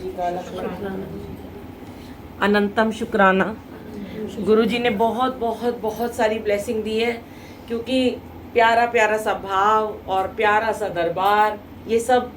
जी का अनंतम शुक्राना। गुरु जी ने बहुत बहुत बहुत सारी ब्लेसिंग दी है, क्योंकि प्यारा प्यारा सा भाव और प्यारा सा दरबार, ये सब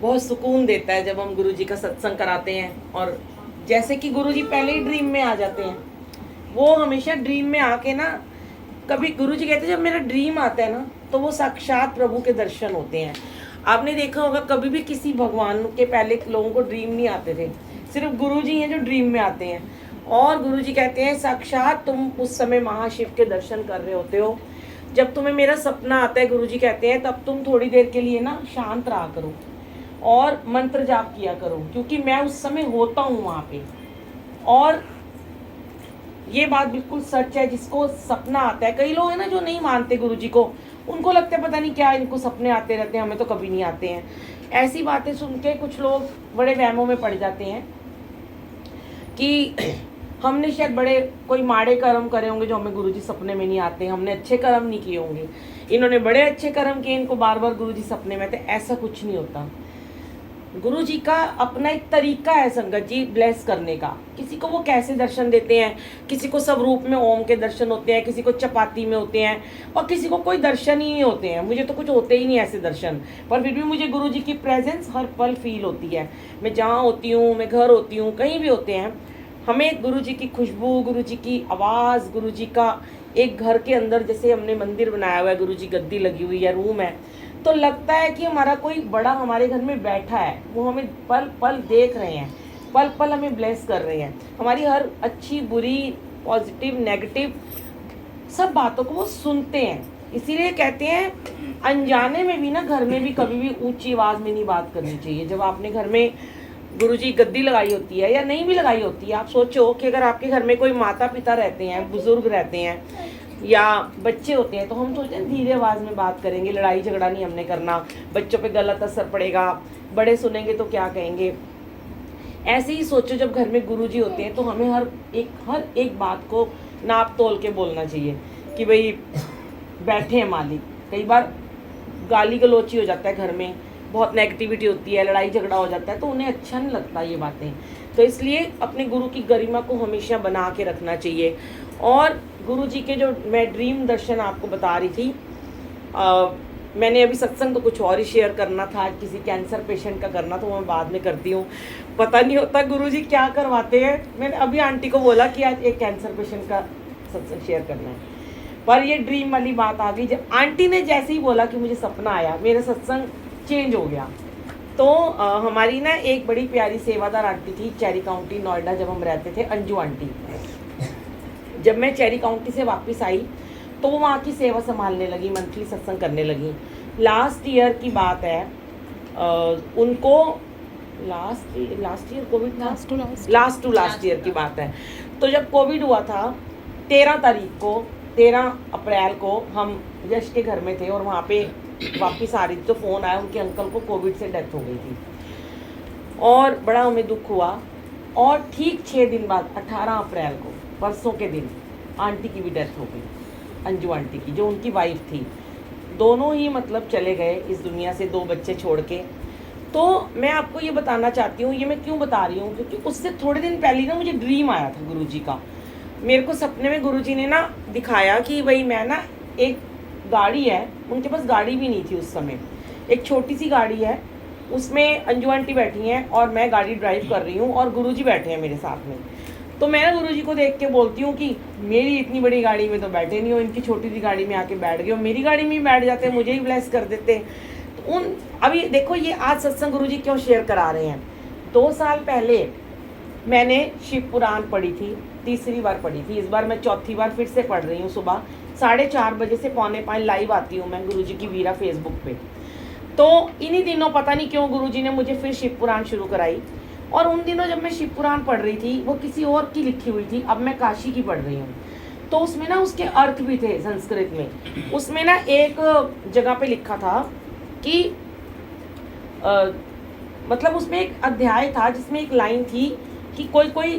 बहुत सुकून देता है जब हम गुरु जी का सत्संग कराते हैं। और जैसे कि गुरु जी पहले ही ड्रीम में आ जाते हैं, वो हमेशा ड्रीम में आके ना, कभी गुरु जी कहते हैं जब मेरा ड्रीम आता है ना, तो वो साक्षात प्रभु के दर्शन होते हैं। आपने देखा होगा कभी भी किसी भगवान के पहले लोगों को ड्रीम नहीं आते थे, सिर्फ गुरु जी हैं जो ड्रीम में आते हैं। और गुरु जी कहते हैं साक्षात तुम उस समय महाशिव के दर्शन कर रहे होते हो, जब तुम्हें मेरा सपना आता है, गुरु जी कहते हैं तब तुम थोड़ी देर के लिए ना शांत रहा करो और मंत्र जाप किया करो, क्योंकि मैं उस समय होता हूँ वहाँ पे। और ये बात बिल्कुल सच है, जिसको सपना आता है, कई लोग हैं ना जो नहीं मानते गुरु जी को, उनको लगता है पता नहीं क्या इनको सपने आते रहते हैं, हमें तो कभी नहीं आते हैं। ऐसी बातें सुन के कुछ लोग बड़े वहमों में पड़ जाते हैं कि हमने शायद बड़े कोई माड़े कर्म करे होंगे जो हमें गुरुजी सपने में नहीं आते, हमने अच्छे कर्म नहीं किए होंगे, इन्होंने बड़े अच्छे कर्म किए, इनको बार बार गुरुजी सपने में आते। ऐसा कुछ नहीं होता। गुरुजी का अपना एक तरीका है संगत जी ब्लेस करने का। किसी को वो कैसे दर्शन देते हैं, किसी को सब रूप में ओम के दर्शन होते हैं, किसी को चपाती में होते हैं, और किसी को कोई दर्शन ही नहीं होते हैं। मुझे तो कुछ होते ही नहीं ऐसे दर्शन, पर फिर भी मुझे गुरुजी की प्रेजेंस हर पल फील होती है। मैं जहाँ होती हूँ, मैं घर होती हूँ, कहीं भी होते हैं, हमें गुरुजी की खुशबू, गुरुजी की आवाज़, गुरुजी का एक घर के अंदर जैसे हमने मंदिर बनाया हुआ है, गुरुजी गद्दी लगी हुई है, रूम है, तो लगता है कि हमारा कोई बड़ा हमारे घर में बैठा है, वो हमें पल पल देख रहे हैं, पल पल हमें ब्लेस कर रहे हैं, हमारी हर अच्छी बुरी पॉजिटिव नेगेटिव सब बातों को वो सुनते हैं। इसीलिए कहते हैं अनजाने में भी ना, घर में भी कभी भी ऊंची आवाज़ में नहीं बात करनी चाहिए। जब आपने घर में गुरुजी गद्दी लगाई होती है या नहीं भी लगाई होती है, आप सोचो कि अगर आपके घर में कोई माता पिता रहते हैं, बुजुर्ग रहते हैं या बच्चे होते हैं, तो हम सोचते हैं धीरे आवाज़ में बात करेंगे, लड़ाई झगड़ा नहीं हमने करना, बच्चों पे गलत असर पड़ेगा, बड़े सुनेंगे तो क्या कहेंगे। ऐसे ही सोचो जब घर में गुरुजी होते हैं, तो हमें हर एक बात को नाप तोल के बोलना चाहिए कि भाई बैठे हैं मालिक। कई बार गाली गलोची हो जाता है घर में, बहुत नेगेटिविटी होती है, लड़ाई झगड़ा हो जाता है, तो उन्हें अच्छा नहीं लगता ये बातें। तो इसलिए अपने गुरु की गरिमा को हमेशा बना के रखना चाहिए। और गुरु जी के जो मैं ड्रीम दर्शन आपको बता रही थी, मैंने अभी सत्संग तो कुछ और ही शेयर करना था, किसी कैंसर पेशेंट का करना, तो मैं बाद में करती हूँ। पता नहीं होता गुरु जी क्या करवाते हैं। मैंने अभी आंटी को बोला कि आज एक कैंसर पेशेंट का सत्संग शेयर करना है, पर ये ड्रीम वाली बात आ गई। जब आंटी ने जैसे ही बोला कि मुझे सपना आया, मेरा सत्संग चेंज हो गया। तो हमारी ना एक बड़ी प्यारी सेवादार आंटी थी, चेरी काउंटी नोएडा जब हम रहते थे, अंजू आंटी। जब मैं चेरी काउंटी से वापस आई तो वो वहाँ की सेवा संभालने लगी, मंथली सत्संग करने लगी। लास्ट ईयर की बात है, उनको लास्ट ईयर कोविड था, लास्ट ईयर की बात है। तो जब कोविड हुआ था 13 अप्रैल को हम यश के घर में थे और वहाँ पे वापस आ रही थी, तो फ़ोन आया, उनके अंकल को कोविड से डेथ हो गई थी और बड़ा हमें दुख हुआ। और ठीक 6 दिन बाद 18 अप्रैल को, परसों के दिन, आंटी की भी डेथ हो गई, अंजू आंटी की, जो उनकी वाइफ थी। दोनों ही मतलब चले गए इस दुनिया से, 2 बच्चे छोड़ के। तो मैं आपको ये बताना चाहती हूँ, ये मैं क्यों बता रही हूँ, क्योंकि उससे थोड़े दिन पहले ना मुझे ड्रीम आया था गुरुजी का। मेरे को सपने में गुरुजी ने ना दिखाया कि भाई मैं ना, एक गाड़ी है, उनके पास गाड़ी भी नहीं थी उस समय, एक छोटी सी गाड़ी है, उसमें अंजू आंटी बैठी हैं और मैं गाड़ी ड्राइव कर रही हूँ और गुरुजी बैठे हैं मेरे साथ में। तो मैं गुरुजी को देख के बोलती हूँ कि मेरी इतनी बड़ी गाड़ी में तो बैठे नहीं हो, इनकी छोटी सी गाड़ी में आके बैठ गए हो, मेरी गाड़ी में ही बैठ जाते, मुझे ही ब्लेस कर देते। तो अभी देखो ये आज सत्संग गुरुजी क्यों शेयर करा रहे हैं। 2 साल पहले मैंने शिव पुराण पढ़ी थी, तीसरी बार पढ़ी थी, इस बार मैं चौथी बार फिर से पढ़ रही हूँ। सुबह 4:30 बजे से 4:45 लाइव आती हूँ मैं गुरुजी की वीरा फेसबुक पे। तो इन्हीं दिनों पता नहीं क्यों गुरुजी ने मुझे फिर शिव पुराण शुरू कराई। और उन दिनों जब मैं शिव पुराण पढ़ रही थी, वो किसी और की लिखी हुई थी, अब मैं काशी की पढ़ रही हूँ, तो उसमें ना उसके अर्थ भी थे संस्कृत में। उसमें ना एक जगह पे लिखा था कि मतलब उसमें एक अध्याय था जिसमें एक लाइन थी कि कोई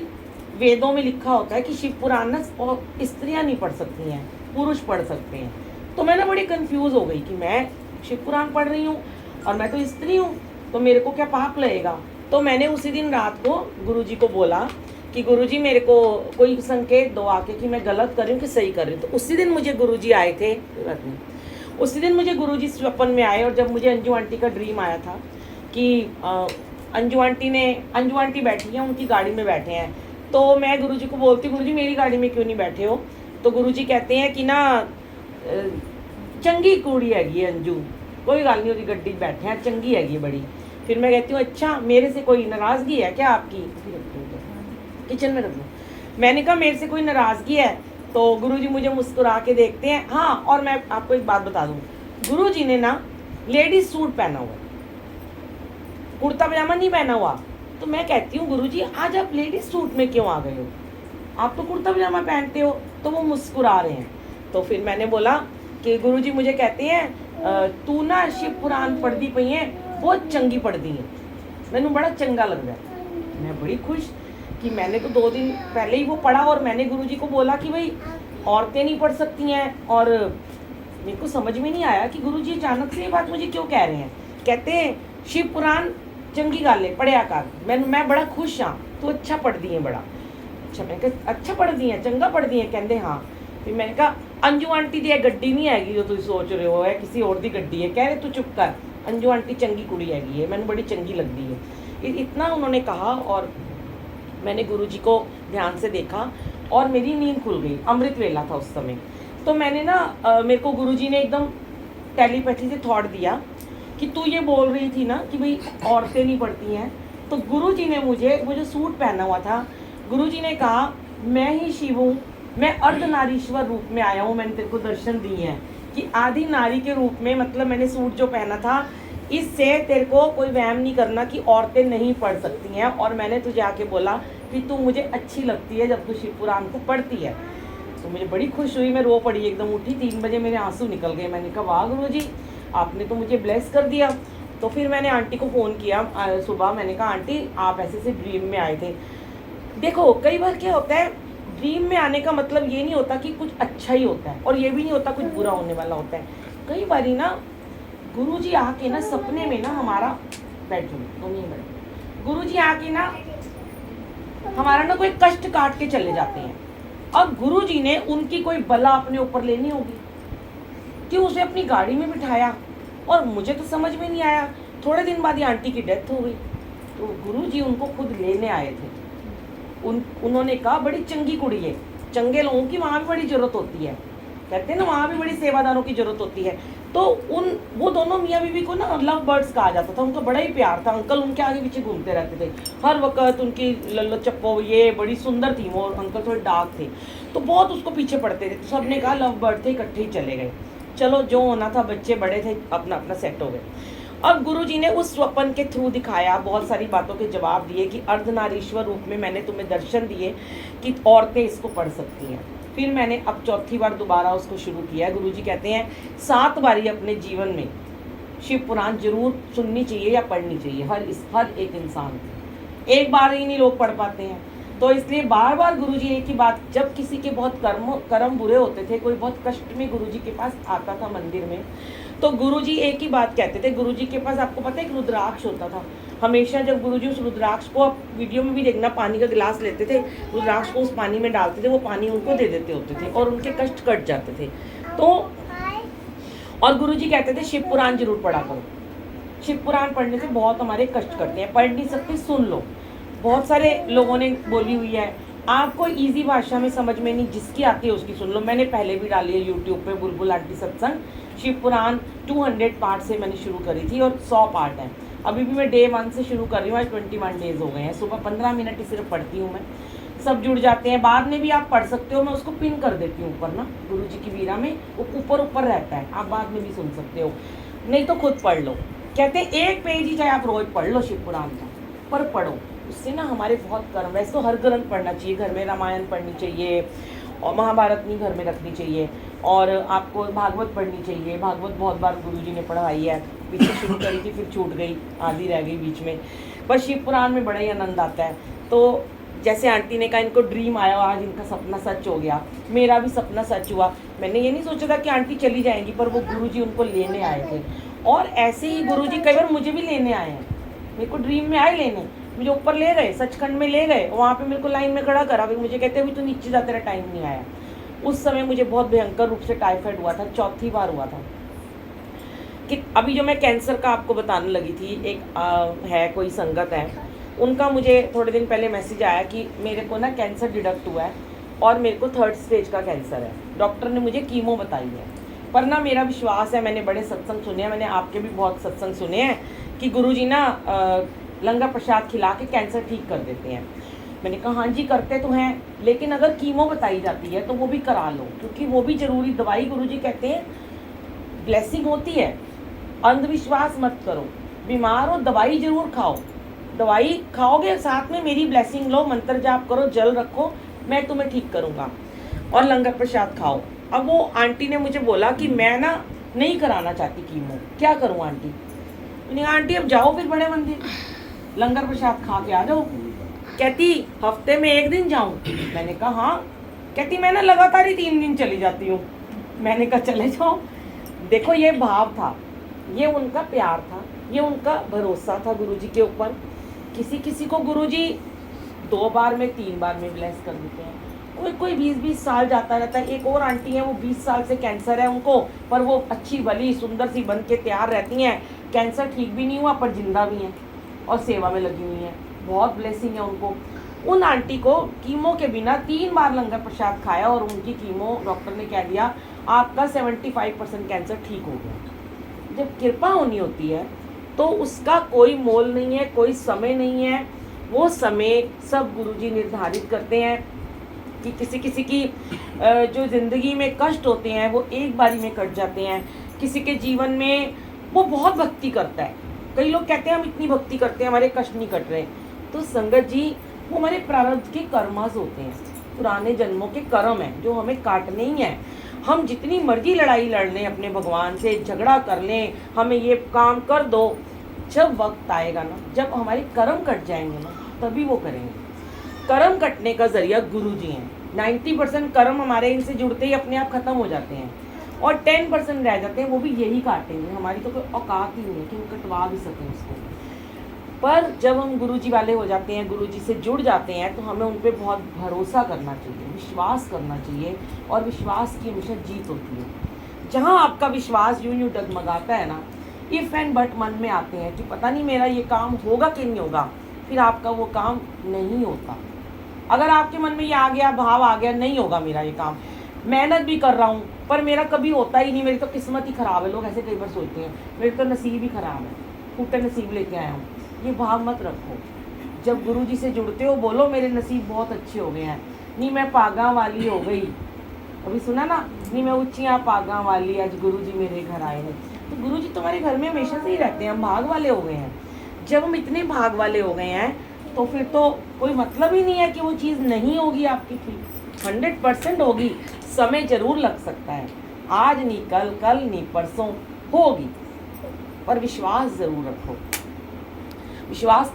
वेदों में लिखा होता है कि शिव पुराण ना स्त्रियाँ नहीं पढ़ सकती हैं, पुरुष पढ़ सकते हैं। तो मैं ना बड़ी कंफ्यूज हो गई कि मैं शिव पुराण पढ़ रही हूँ और मैं तो स्त्री हूँ, तो मेरे को क्या पाप लगेगा। तो मैंने उसी दिन रात को गुरुजी को बोला कि गुरुजी मेरे को कोई संकेत दो आके कि मैं गलत कर रही हूँ कि सही कर रही हूँ। तो उसी दिन मुझे गुरुजी आए थे, उसी दिन मुझे गुरुजी स्वप्न में आए। और जब मुझे अंजू आंटी का ड्रीम आया था कि अंजू आंटी बैठी हैं, उनकी गाड़ी में बैठे हैं, तो मैं गुरुजी को बोलती गुरुजी मेरी गाड़ी में क्यों नहीं बैठे हो। तो गुरुजी कहते हैं कि ना चंगी कुड़ी हैगी अंजू, कोई गल नहीं, उसकी गड्डी बैठे हैं, चंगी हैगी बड़ी। फिर मैं कहती हूँ अच्छा मेरे से कोई नाराज़गी है क्या आपकी, किचन में रख दो। मैंने कहा मेरे से कोई नाराज़गी है। तो गुरुजी मुझे मुस्कुरा के देखते हैं। हाँ, और मैं आपको एक बात बता दूँ, गुरुजी ने ना लेडीज सूट पहना हुआ, कुर्ता पजामा नहीं पहना हुआ। तो मैं कहती हूँ गुरुजी आज आप लेडीज सूट में क्यों आ गए हो, आप तो कुर्ता पजामा पहनते हो। तो वो मुस्कुरा रहे हैं। तो फिर मैंने बोला कि गुरुजी मुझे कहते हैं तू ना शिव पुराण पढ़ती पई है, बहुत चंगी पढ़ती है, मैंने बड़ा चंगा लग रहा है। मैं बड़ी खुश कि मैंने तो 2 दिन पहले ही वो पढ़ा और मैंने गुरुजी को बोला कि भाई औरतें नहीं पढ़ सकती हैं। और मेरे को समझ में नहीं आया कि गुरुजी अचानक से ये बात मुझे क्यों कह रहे हैं। कहते हैं शिव पुराण चंगी गल है, पढ़िया कर। मैं बड़ा खुश हाँ, तू अच्छा पढ़ती है बड़ा। अच्छा, मैं कहा अच्छा पढ़ती हैं, चंगा पढ़ती हैं, कहते हाँ। फिर मैंने कहा अंजू आंटी दी गड्डी नहीं हैगी जो तुम सोच रहे हो, है किसी और दी गड्डी है। कह रहे तू चुप कर, अंजू आंटी चंगी कुड़ी हैगी है, मैंने बड़ी चंगी लगती है। इतना उन्होंने कहा और मैंने गुरुजी को ध्यान से देखा और मेरी नींद खुल गई। अमृत वेला था उस समय। तो मैंने ना मेरे को गुरुजी ने एकदम टेलीपैथी से थॉट दिया कि तू ये बोल रही थी ना कि भाई औरतें नहीं पढ़ती हैं। तो गुरुजी ने मुझे वो जो सूट पहना हुआ था, गुरुजी ने कहा मैं ही शिव हूँ, मैं अर्धनारीश्वर रूप में आया हूँ, मैंने तेरे को दर्शन दिए हैं कि आधी नारी के रूप में। मतलब मैंने सूट जो पहना था, इससे तेरे को कोई वहम नहीं करना कि औरतें नहीं पढ़ सकती हैं। और मैंने तुझे आके बोला कि तू मुझे अच्छी लगती है जब तू शिव पुराण को पढ़ती है। तो मुझे बड़ी खुश हुई, मैं रो पड़ी, एकदम उठी, 3 बजे मेरे आंसू निकल गए। मैंने कहा वाह गुरुजी, आपने तो मुझे ब्लेस कर दिया। तो फिर मैंने आंटी को फ़ोन किया सुबह, मैंने कहा आंटी आप ऐसे से ड्रीम में आए थे। देखो कई बार क्या होता है, ड्रीम में आने का मतलब ये नहीं होता कि कुछ अच्छा ही होता है, और ये भी नहीं होता कुछ बुरा होने वाला होता है। कई बार ना गुरुजी आके ना सपने में ना हमारा गुरुजी आके ना हमारा ना कोई कष्ट काट के चले जाते हैं। अब गुरुजी ने उनकी कोई बला अपने ऊपर लेनी होगी कि उसे अपनी गाड़ी में बिठाया, और मुझे तो समझ में नहीं आया। थोड़े दिन बाद ये आंटी की डेथ हो गई। तो गुरुजी उनको खुद लेने आए थे। उन्होंने कहा बड़ी चंगी कुड़ी है, चंगे लोगों की वहाँ भी बड़ी ज़रूरत होती है, कहते हैं ना वहाँ भी बड़ी सेवादारों की ज़रूरत होती है। तो वो दोनों मियाँ बीवी को ना लव बर्ड्स कहा जाता था, उनका बड़ा ही प्यार था। अंकल उनके आगे पीछे घूमते रहते थे हर वक्त, उनकी लल्लो चप्पो ये बड़ी सुंदर थी वो, अंकल थोड़े डार्क थे तो बहुत उसको पीछे पड़ते थे। तो सब ने कहा लव बर्ड थे, इकट्ठे ही चले गए। चलो जो होना था, बच्चे बड़े थे, अपना अपना सेट हो गए। अब गुरुजी ने उस स्वप्न के थ्रू दिखाया, बहुत सारी बातों के जवाब दिए कि अर्धनारीश्वर रूप में मैंने तुम्हें दर्शन दिए कि औरतें इसको पढ़ सकती हैं। फिर मैंने अब 4थी बार दोबारा उसको शुरू किया। गुरुजी कहते हैं 7 बारी अपने जीवन में शिव पुराण जरूर सुननी चाहिए या पढ़नी चाहिए हर एक इंसान को। एक बार ही नहीं लोग पढ़ पाते हैं, तो इसलिए बार बार गुरुजी एक ही बात, जब किसी के बहुत कर्म बुरे होते थे, कोई बहुत कष्ट में गुरुजी के पास आता था मंदिर में, तो गुरुजी एक ही बात कहते थे। गुरुजी के पास आपको पता है एक रुद्राक्ष होता था। हमेशा जब गुरुजी उस रुद्राक्ष को, आप वीडियो में भी देखना, पानी का गिलास लेते थे, रुद्राक्ष को उस पानी में डालते थे, वो पानी उनको दे देते होते थे और उनके कष्ट कट जाते थे। तो और गुरुजी कहते थे शिव पुराण जरूर पढ़ा करो, शिव पुराण पढ़ने से बहुत हमारे कष्ट कटते हैं। पढ़ नहीं सकते सुन लो, बहुत सारे लोगों ने बोली हुई है, आपको इजी भाषा में समझ में नहीं, जिसकी आती है उसकी सुन लो। मैंने पहले भी डाली है यूट्यूब पे बुलबुल आंटी सत्संग, शिव पुराण 200 पार्ट से मैंने शुरू करी थी और 100 पार्ट है। अभी भी मैं डे 1 से शुरू कर रही हूँ, आज 21 डेज हो गए हैं। सुबह 15 मिनट ही सिर्फ पढ़ती हूँ मैं, सब जुड़ जाते हैं। बाद में भी आप पढ़ सकते हो, मैं उसको पिन कर देती हूँ ऊपर ना, गुरुजी की वीरा में वो ऊपर रहता है, आप बाद में भी सुन सकते हो, नहीं तो खुद पढ़ लो। कहते हैं 1 पेज ही चाहे आप रोज पढ़ लो शिव पुराण का, पर पढ़ो, उससे ना हमारे बहुत कर्म। वैसे तो हर ग्रंथ पढ़ना चाहिए, घर में रामायण पढ़नी चाहिए और महाभारत नहीं घर में रखनी चाहिए, और आपको भागवत पढ़नी चाहिए। भागवत बहुत बार गुरुजी ने पढ़ाई है, पीछे शुरू करी थी फिर छूट गई, आधी रह गई बीच में, पर शिव पुराण में बड़ा ही आनंद आता है। तो जैसे आंटी ने कहा इनको ड्रीम आया, आज इनका सपना सच हो गया, मेरा भी सपना सच हुआ। मैंने ये नहीं सोचा था कि आंटी चली जाएंगी, पर वो गुरुजी उनको लेने आए थे। और ऐसे ही गुरुजी कई बार मुझे भी लेने आए हैं, मेरे को ड्रीम में आए लेने, मुझे ऊपर ले गए, सचखंड में ले गए, वहाँ पे मेरे को लाइन में खड़ा करा, फिर मुझे कहते अभी तो नीचे जा, तेरा टाइम नहीं आया। उस समय मुझे बहुत भयंकर रूप से टाइफाइड हुआ था, चौथी बार हुआ था। कि अभी जो मैं कैंसर का आपको बताने लगी थी, एक है कोई संगत है, उनका मुझे थोड़े दिन पहले मैसेज आया कि मेरे को ना कैंसर डिटेक्ट हुआ है और मेरे को 3rd स्टेज का कैंसर है, डॉक्टर ने मुझे कीमो बताई है। पर ना मेरा विश्वास है, मैंने बड़े सत्संग सुने हैं, मैंने आपके भी बहुत सत्संग सुने हैं कि गुरुजी ना लंगर प्रसाद खिला के कैंसर ठीक कर देते हैं। मैंने कहा हाँ जी करते तो हैं, लेकिन अगर कीमो बताई जाती है तो वो भी करा लो, क्योंकि वो भी जरूरी। दवाई गुरुजी कहते हैं ब्लेसिंग होती है, अंधविश्वास मत करो, बीमार हो दवाई जरूर खाओ, दवाई खाओगे साथ में मेरी ब्लेसिंग लो, मंत्र जाप करो, जल रखो, मैं तुम्हें ठीक करूँगा, और लंगर प्रसाद खाओ। अब वो आंटी ने मुझे बोला कि मैं ना नहीं कराना चाहती कीमो, क्या करूँ आंटी? मैंने कहा आंटी अब जाओ फिर बड़े मंदिर, लंगर प्रसाद खा के आ जाओ। कहती हफ्ते में 1 दिन जाऊँ? मैंने कहा हाँ। कहती मैं ना लगातार ही 3 दिन चली जाती हूँ। मैंने कहा चले जाओ। देखो ये भाव था, ये उनका प्यार था, ये उनका भरोसा था गुरुजी के ऊपर। किसी किसी को गुरुजी 2 बार में 3 बार में ब्लेस कर देते हैं, कोई 20-20 साल जाता रहता है। एक और आंटी है, वो 20 साल से कैंसर है उनको, पर वो अच्छी भली सुंदर सी बन के तैयार रहती हैं, कैंसर ठीक भी नहीं हुआ पर जिंदा भी हैं और सेवा में लगी हुई हैं, बहुत ब्लेसिंग है उनको। उन आंटी को कीमो के बिना 3 बार लंगर प्रसाद खाया और उनकी कीमो डॉक्टर ने कह दिया आपका 75% कैंसर ठीक हो गया। जब कृपा होनी होती है तो उसका कोई मोल नहीं है, कोई समय नहीं है, वो समय सब गुरुजी निर्धारित करते हैं। कि किसी किसी की जो ज़िंदगी में कष्ट होते हैं वो एक बारी में कट जाते हैं, किसी के जीवन में वो बहुत भक्ति करता है। कई लोग कहते हैं हम इतनी भक्ति करते हैं हमारे कष्ट नहीं कट रहे, तो संगत जी वो हमारे प्रारब्ध के कर्मस होते हैं, पुराने जन्मों के कर्म हैं जो हमें काटने ही हैं। हम जितनी मर्जी लड़ाई लड़ लें अपने भगवान से, झगड़ा कर लें, हमें ये काम कर दो, जब वक्त आएगा ना, जब हमारे कर्म कट जाएंगे ना, तभी वो करेंगे। कर्म कटने का जरिया गुरुजी हैं। 90% कर्म हमारे इनसे जुड़ते ही अपने आप खत्म हो जाते हैं और 10% रह जाते हैं, वो भी यही काटेंगे। हमारी तो कोई औकात ही नहीं है कि हम कटवा भी सकें उसको। पर जब हम गुरुजी वाले हो जाते हैं, गुरुजी से जुड़ जाते हैं, तो हमें उन पर बहुत भरोसा करना चाहिए, विश्वास करना चाहिए, और विश्वास की हमेशा जीत होती है। जहाँ आपका विश्वास यूं यूं डगमगाता है ना, इफ़ एंड बट मन में आते हैं कि पता नहीं मेरा ये काम होगा कि नहीं होगा, फिर आपका वो काम नहीं होता। अगर आपके मन में ये आ गया, भाव आ गया नहीं होगा मेरा ये काम, मेहनत भी कर रहा हूँ पर मेरा कभी होता ही नहीं, मेरी तो किस्मत ही ख़राब है, लोग ऐसे कई बार सोचते हैं मेरी तो नसीब ही ख़राब है, फूटे नसीब लेके आया हूँ, ये भाव मत रखो। जब गुरुजी से जुड़ते हो बोलो मेरे नसीब बहुत अच्छे हो गए हैं, नहीं मैं पागा वाली हो गई, अभी सुना ना, नहीं मैं ऊँचियाँ पागा वाली, आज गुरुजी मेरे घर आए हैं। तो गुरुजी तुम्हारे घर में हमेशा से ही रहते हैं, हम भाग वाले हो गए हैं। जब हम इतने भाग वाले हो गए हैं तो फिर तो कोई मतलब ही नहीं है कि वो चीज़ नहीं होगी आपकी, ठीक 100% होगी। समय जरूर लग सकता है, आज नहीं कल, कल नहीं परसों होगी, पर विश्वास ज़रूर रखो। विश्वास